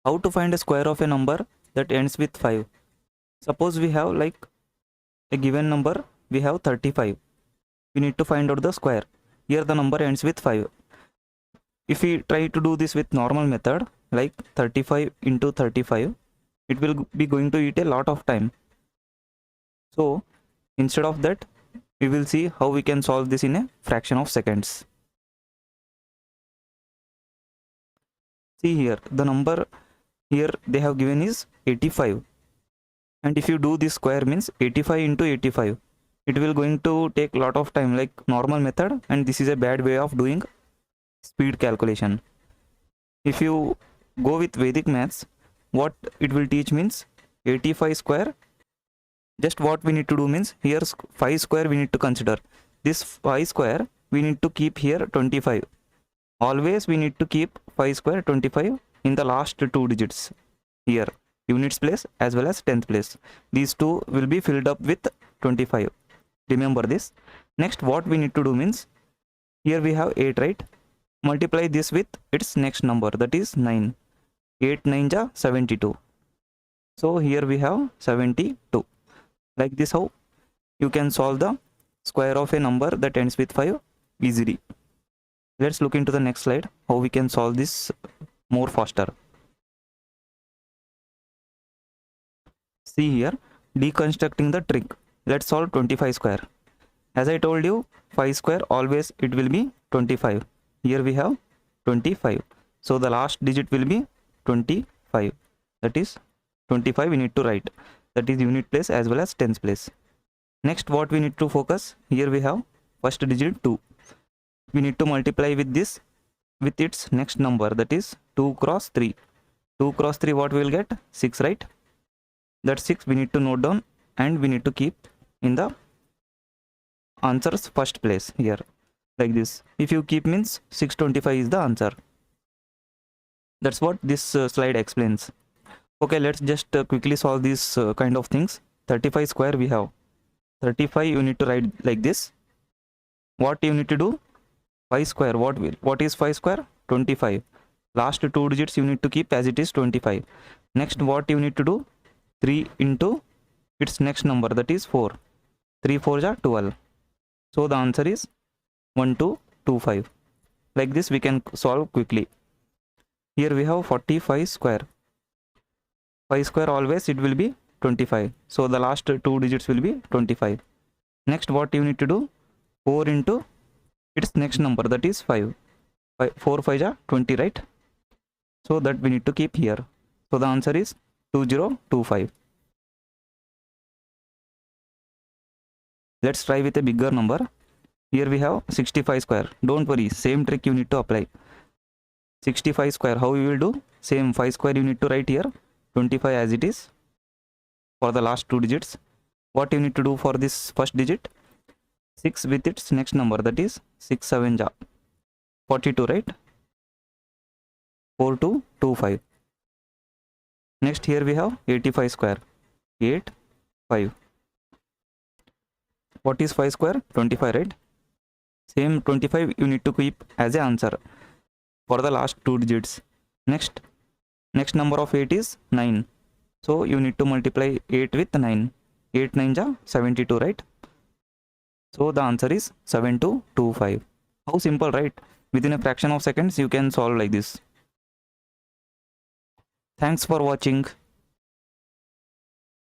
How to find a square of a number that ends with 5? Suppose we have like a given number, we have 35. We need to find out the square. Here the number ends with 5. If we try to do this with normal method, like 35 into 35, it will be going to eat a lot of time. So instead of that, we will see how we can solve this in a fraction of seconds. See here, the number here they have given is 85. And if you do this square means 85 into 85, it will going to take a lot of time like normal method, and this is a bad way of doing speed calculation. If you go with Vedic Maths, what it will teach means 85 square. Just what we need to do means here 5 square we need to consider. This 5 square we need to keep here 25. Always we need to keep 5 square 25 in the last two digits here, units place as well as tenth place. These two will be filled up with 25. Remember this. Next what we need to do means here we have 8, right? Multiply this with its next number, that is 9. 8 9 ja 72. So here we have 72. Like this how you can solve the square of a number that ends with 5 easily. Let's look into the next slide how we can solve this more faster. See here, deconstructing the trick. Let's solve 25 square. As I told you, 5 square always it will be 25. Here we have 25. So the last digit will be 25. That is 25 we need to write. That is unit place as well as tens place. Next what we need to focus, here we have first digit 2. We need to multiply with this with its next number, that is 2 cross 3. 2 cross 3 what we will get? 6, right? That 6 we need to note down and we need to keep in the answer's first place here like this. If you keep means 625 is the answer. That's what this slide explains. Okay, let's just quickly solve these kind of things. 35 square we have. 35 you need to write like this. What you need to do? 5 square. What is 5 square? 25. Last two digits you need to keep as it is 25. Next what you need to do? 3 into its next number, that is 4. 3 4 ja 12. So the answer is 1225. Like this we can solve quickly. Here we have 45 square. 5 square always it will be 25. So the last two digits will be 25. Next what you need to do? 4 into its next number, that is 5. 4 5 ja 20, right? So that we need to keep here. So the answer is 2025. Let's try with a bigger number. Here we have 65 square. Don't worry, same trick you need to apply. 65 square, how you will do? Same 5 square you need to write here, 25 as it is for the last two digits. What you need to do for this first digit? 6 with its next number, that is 6 7 ja 42, right? 4225. Next here we have 85 square. 8 5. What is 5 square? 25, right? Same 25 you need to keep as a answer for the last two digits. Next number of 8 is 9. So you need to multiply 8 with 9. 8 9 ja 72, right? So the answer is 7225. How simple, right? Within a fraction of seconds you can solve like this. Thanks for watching.